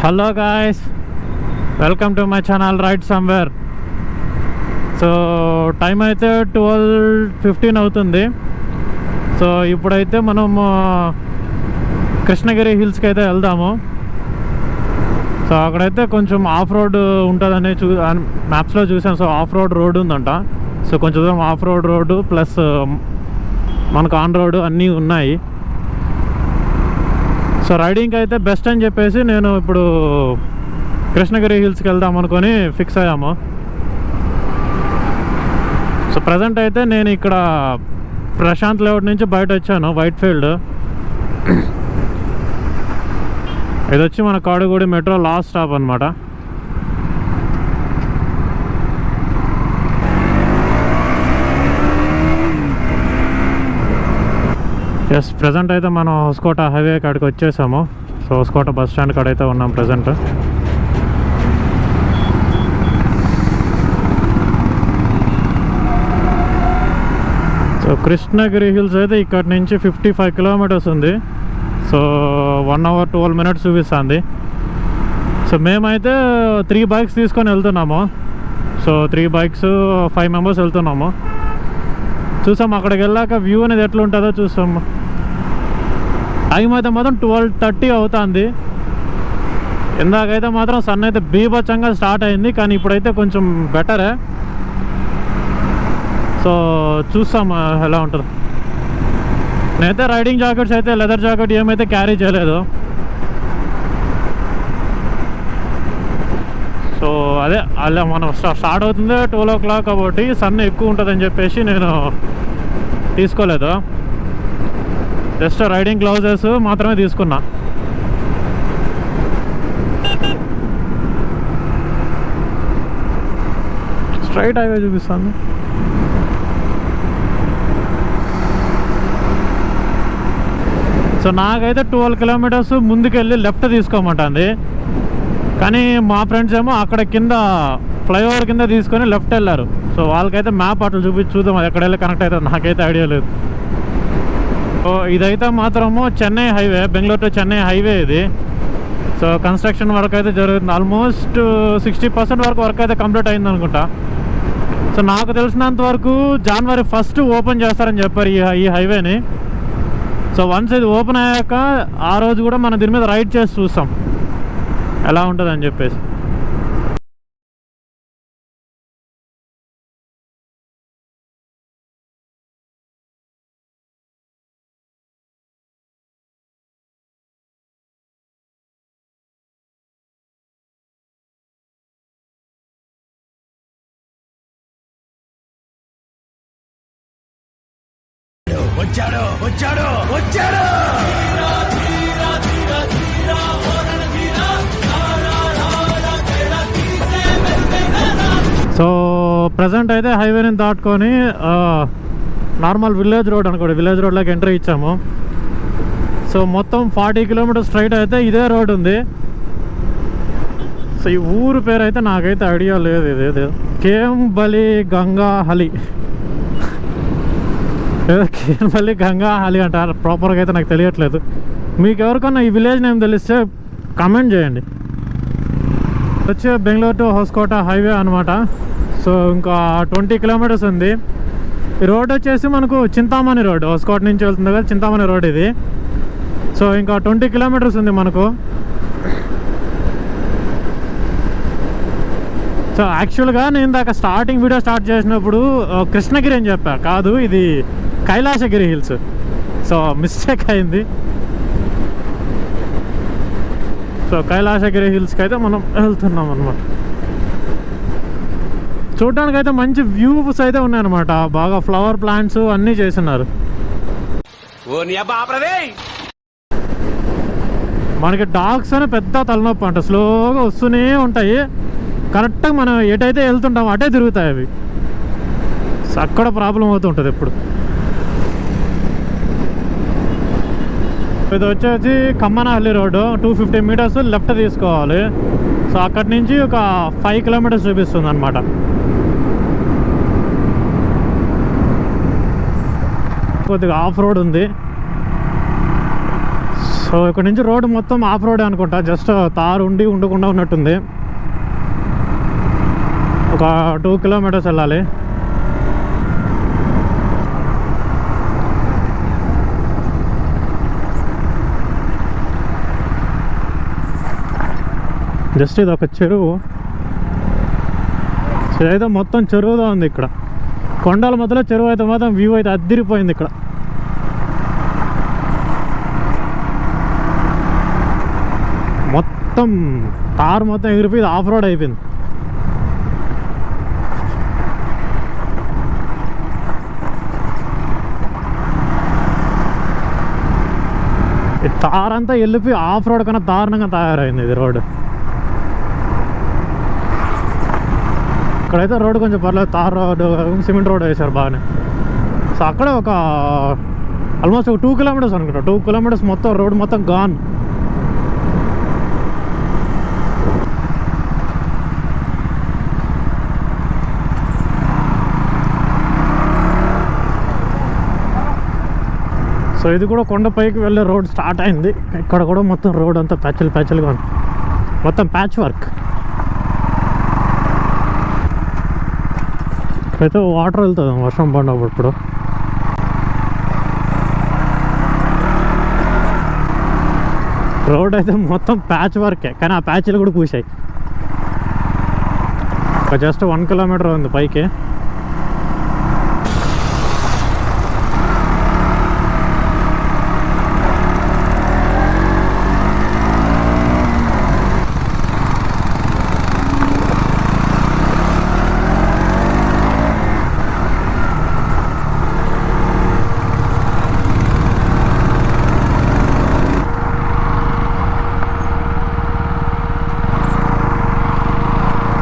Hello guys, welcome to my channel ride somewhere. So time అయితే 12:15 అవుతుంది. So ఇప్పుడైతే మనం కృష్ణగిరి హిల్స్కి అయితే వెళ్దాము. సో అక్కడైతే కొంచెం ఆఫ్ రోడ్ ఉంటుందని మ్యాప్స్లో చూసాను. సో ఆఫ్ రోడ్ రోడ్ ఉందంట. సో కొంచెం దూరం ఆఫ్ రోడ్ రోడ్డు ప్లస్ మనకు ఆన్ రోడ్ అన్నీ ఉన్నాయి. సో రైడింగ్కి అయితే బెస్ట్ అని చెప్పేసి నేను ఇప్పుడు కృష్ణగిరి హిల్స్కి వెళ్దాం అనుకొని ఫిక్స్ అయ్యాము. సో ప్రజెంట్ అయితే నేను ఇక్కడ ప్రశాంత్ లేఅవుట్ నుంచి బయట వచ్చాను, వైట్ ఫీల్డ్. ఇది వచ్చి మన కాడుగూడి మెట్రో లాస్ట్ స్టాప్ అనమాట. ఎస్, ప్రజెంట్ అయితే మనం హోస్కోట హైవే కాడికి వచ్చేసాము. సో హోస్కోట బస్ స్టాండ్ కాడ అయితే ఉన్నాం ప్రజెంట్. సో కృష్ణగిరి హిల్స్ అయితే ఇక్కడ నుంచి 55 కిలోమీటర్స్ ఉంది. సో 1 hour 12 minutes చూపిస్తుంది. సో మేమైతే 3 bikes తీసుకొని వెళ్తున్నాము. సో 3 bikes 5 members వెళ్తున్నాము. చూసాము అక్కడికి వెళ్ళాక వ్యూ అనేది ఎట్లా ఉంటుందో చూసాము. టైం అయితే మాత్రం 12:30 అవుతుంది. ఇందాకైతే మాత్రం సన్ అయితే బీభత్సంగా స్టార్ట్ అయింది, కానీ ఇప్పుడైతే కొంచెం బెటరే. సో చూస్తాం ఎలా ఉంటుందో. నేనైతే రైడింగ్ జాకెట్స్ అయితే లెదర్ జాకెట్ ఏమైతే క్యారీ చేయలేదు. సో అదే అలా మనం స్టార్ట్ అవుతుంది 12 o'clock కాబట్టి సన్ ఎక్కువ ఉంటుందని చెప్పేసి నేను తీసుకోలేదు. జస్ట్ రైడింగ్ గ్లౌజెస్ మాత్రమే తీసుకున్నా. స్ట్రైట్ హైవే చూపిస్తాను. సో నాకైతే 12 kilometers ముందుకెళ్ళి లెఫ్ట్ తీసుకోమంటుంది, కానీ మా ఫ్రెండ్స్ ఏమో అక్కడ కింద ఫ్లైఓవర్ కింద తీసుకొని లెఫ్ట్ వెళ్ళారు. సో వాళ్ళకైతే మ్యాప్ అట్లా చూద్దాం అది ఎక్కడ వెళ్ళి కనెక్ట్ అవుతుంది, నాకైతే ఐడియా లేదు. సో ఇదైతే మాత్రము Chennai highway, Bengaluru to Chennai highway ఇది. సో కన్స్ట్రక్షన్ వర్క్ అయితే జరుగుతుంది. ఆల్మోస్ట్ 60% వరకు వర్క్ అయితే కంప్లీట్ అయింది అనుకుంటా. సో నాకు తెలిసినంత వరకు January 1st ఓపెన్ చేస్తారని చెప్పారు ఈ హైవేని. సో వన్స్ ఇది ఓపెన్ అయ్యాక ఆ రోజు కూడా మనం దీని మీద రైడ్ చేసి చూస్తాం ఎలా ఉంటుందని చెప్పేసి. వచ్చాడు వచ్చాడు వచ్చాడు. సో ప్రజెంట్ అయితే హైవేని దాటుకొని నార్మల్ విలేజ్ రోడ్ అనుకోండి, విలేజ్ రోడ్లోకి ఎంట్రీ ఇచ్చాము. సో మొత్తం 40 kilometers స్ట్రైట్ అయితే ఇదే రోడ్ ఉంది. సో ఈ ఊరు పేరు అయితే నాకైతే ఐడియా లేదు. ఇది కేంబలి గంగా హలి, కేంబలి గంగా హలి అంటారు ప్రాపర్గా అయితే నాకు తెలియట్లేదు. మీకు ఎవరికన్నా ఈ విలేజ్ నేమ్ తెలిస్తే కామెంట్ చేయండి. వచ్చే బెంగళూరు టు హోస్కోట హైవే అనమాట. సో ఇంకా 20 kilometers ఉంది. ఈ రోడ్ వచ్చేసి మనకు చింతామణి రోడ్, హోస్కోట నుంచి వెళ్తుంది కదా చింతామణి రోడ్ ఇది. సో ఇంకా 20 kilometers ఉంది మనకు. సో యాక్చువల్గా నేను ఇందాక స్టార్టింగ్ వీడియో స్టార్ట్ చేసినప్పుడు కృష్ణగిరి అని చెప్పా, కాదు ఇది కైలాసగిరి హిల్స్. సో మిస్టేక్ అయింది. సో కైలాసగిరి హిల్స్కి అయితే మనం వెళ్తున్నాం అనమాట. చూడడానికి అయితే మంచి వ్యూస్ అయితే ఉన్నాయన్నమాట. బాగా ఫ్లవర్ ప్లాంట్స్ అన్నీ చేస్తున్నారు. మనకి డాగ్స్ అనే పెద్ద తలనొప్పి అంట, స్లోగా వస్తూనే ఉంటాయి. కరెక్ట్గా మనం ఎటైతే వెళ్తుంటామో అటే తిరుగుతాయి అవి. సో అక్కడ ప్రాబ్లం అవుతుంటుంది ఎప్పుడు. ఇది వచ్చేసి కమ్మనహల్లి రోడ్డు, 250 meters లెఫ్ట్ తీసుకోవాలి. సో అక్కడి నుంచి ఒక 5 kilometers చూపిస్తుంది అనమాట. కొద్దిగా ఆఫ్ రోడ్ ఉంది. సో ఇక్కడ నుంచి రోడ్ మొత్తం ఆఫ్ రోడ్ అనుకుంటా, జస్ట్ తారు ఉండి ఉండకుండా ఉన్నట్టుంది. ఒక 2 కిలోమీటర్స్ వెళ్ళాలి. జస్ట్ ఇది ఒక చెరువు. అయితే మొత్తం చెరువుగా ఉంది ఇక్కడ. కొండల మధ్యలో చెరువు అయితే మాత్రం వ్యూ అయితే అద్దిరిపోయింది ఇక్కడ. మొత్తం తారు మొత్తం ఎగిరిపోయి ఆఫ్ రోడ్ అయిపోయింది. ఈ తారంతా వెళ్ళిపోయి ఆఫ్ రోడ్ కన్నా దారుణంగా తయారైంది ఇది రోడ్. ఇక్కడైతే రోడ్డు కొంచెం పర్లేదు, తార్ రోడ్, సిమెంట్ రోడ్ వేశారు బాగానే. సో అక్కడే ఒక ఆల్మోస్ట్ ఒక 2 కిలోమీటర్స్ అనుకుంటా, 2 కిలోమీటర్స్ మొత్తం రోడ్ మొత్తం గాన్. సో ఇది కూడా కొండపైకి వెళ్ళే రోడ్ స్టార్ట్ అయింది. ఇక్కడ కూడా మొత్తం రోడ్ అంతా ప్యాచ్లుగా ఉంది, మొత్తం ప్యాచ్ వర్క్. ఇక్కడైతే వాటర్ వెళ్తుంది వర్షం పడినప్పుడు. ఇప్పుడు రోడ్ అయితే మొత్తం ప్యాచ్ వర్కే, కానీ ఆ ప్యాచ్లు కూడా పూసాయి. జస్ట్ 1 కిలోమీటర్ ఉంది పైకి.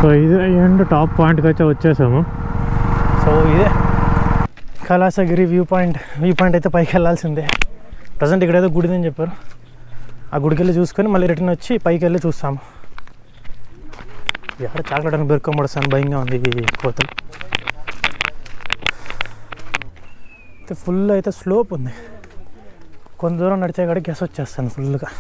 సో ఇదే ఎండ్ టాప్ పాయింట్కి అయితే వచ్చేసాము. సో ఇదే కైలాసగిరి వ్యూ పాయింట్ అయితే పైకి వెళ్ళాల్సిందే. ప్రజెంట్ ఇక్కడేదో గుడిదని చెప్పారు, ఆ గుడికి వెళ్ళి చూసుకొని మళ్ళీ రిటర్న్ వచ్చి పైకి వెళ్ళి చూస్తాము. ఎక్కడ చాక్లెట్ అని బెరుకోబడతాను, భయంగా ఉంది ఈ కోతలు. అయితే ఫుల్ అయితే స్లోప్ ఉంది, కొంత దూరం నడిచే కాడికి గెస్ వచ్చేస్తాను ఫుల్గా.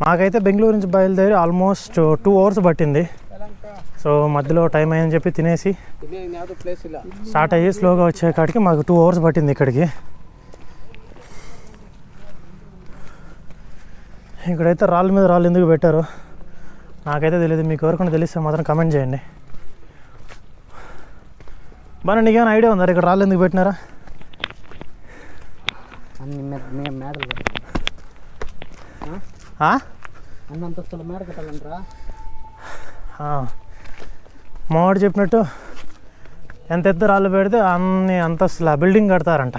మాకైతే బెంగళూరు నుంచి బయలుదేరి ఆల్మోస్ట్ 2 అవర్స్ పట్టింది. సో మధ్యలో టైం అయిందని చెప్పి తినేసి స్టార్ట్ అయ్యి స్లోగా వచ్చే కాడికి మాకు 2 అవర్స్ పట్టింది ఇక్కడికి. ఇక్కడైతే రాళ్ళ మీద రాళ్ళు ఎందుకు పెట్టారో నాకైతే తెలియదు, మీకు ఎవరికైనా తెలిస్తే మాత్రం కమెంట్ చేయండి. బాగా నీకేమైనా ఐడియా ఉందా ఇక్కడ రాళ్ళు ఎందుకు పెట్టినారా? అన్నంతస్తుల మేడ కట్టాలంటారా? మావాడు చెప్పినట్టు ఎంత ఎత్తు రాళ్ళు పెడితే అన్ని అంతస్తుల బిల్డింగ్ కడతారంట.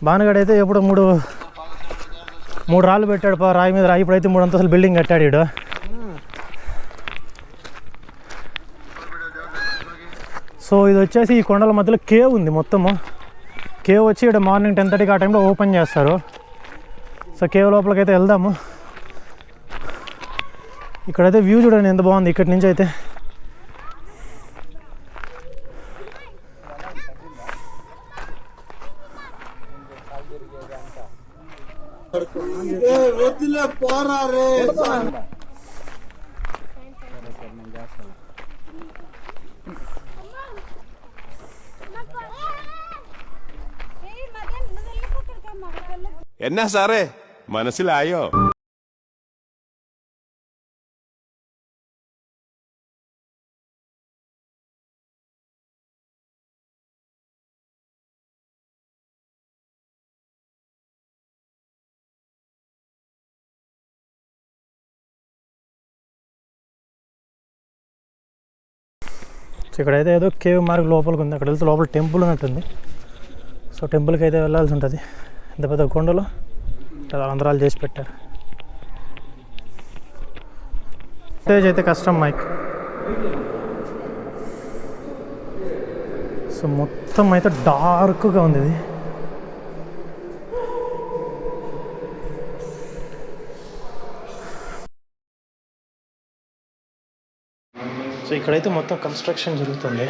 బానుగాడైతే ఎప్పుడు మూడు రాళ్ళు పెట్టాడు రాయి మీద రాయి, ఇప్పుడైతే 3 అంతస్తుల బిల్డింగ్ కట్టాడు ఈడు. సో ఇది వచ్చేసి ఈ కొండల మధ్యలో కేవ్ ఉంది. మొత్తము కేవ్ వచ్చి ఇక్కడ మార్నింగ్ 10:30 ఆ టైంలో ఓపెన్ చేస్తారు. సో కేవ్ లోపలికి అయితే వెళ్దాము. ఇక్కడైతే వ్యూ చూడండి ఎంత బాగుంది ఇక్కడి నుంచి అయితే. എന്നാ സാറേ മനസ്സിലായോ? ఇక్కడైతే ఏదో కేవ్ మార్క్ లోపలికి ఉంది, అక్కడ వెళ్తే లోపల టెంపుల్ ఉన్నట్టుంది. సో టెంపుల్కి అయితే వెళ్ళాల్సి ఉంటుంది. ఇంత పెద్ద కొండలో రంధ్రాలు చేసి పెట్టారు. స్టేజ్ అయితే కష్టం మైక్. సో మొత్తం అయితే డార్క్గా ఉంది ఇది. సో ఇక్కడైతే మొత్తం కన్స్ట్రక్షన్ జరుగుతుంది.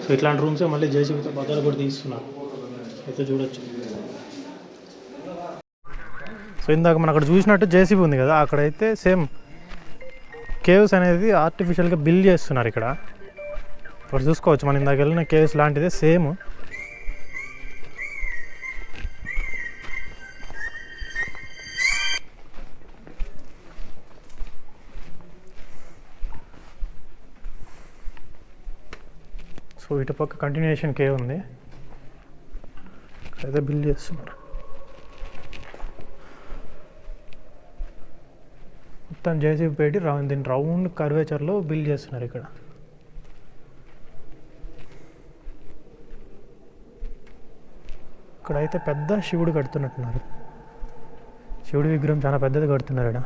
సో ఇట్లాంటి రూమ్సే మళ్ళీ జేసీబీతో బద్దలు కూడా తీస్తున్నారు అయితే చూడొచ్చు. సో ఇందాక మనం అక్కడ చూసినట్టు జేసీబీ ఉంది కదా, అక్కడైతే సేమ్ కేవ్స్ అనేది ఆర్టిఫిషియల్గా బిల్డ్ చేస్తున్నారు. ఇక్కడ చూసుకోవచ్చు మనం ఇందాక వెళ్ళిన కేవ్స్ లాంటిదే సేమ్. సో ఇటు పక్క కంటిన్యూషన్ కేవ్ ఉంది, అయితే బిల్డ్ చేస్తున్నారు. మొత్తం జేసీబీ పెట్టి దీన్ని రౌండ్ కర్వేచర్లో బిల్డ్ చేస్తున్నారు. ఇక్కడైతే పెద్ద శివుడు కడుతున్నట్టున్నారు. శివుడి విగ్రహం చాలా పెద్దది కడుతున్నారు ఇక్కడ.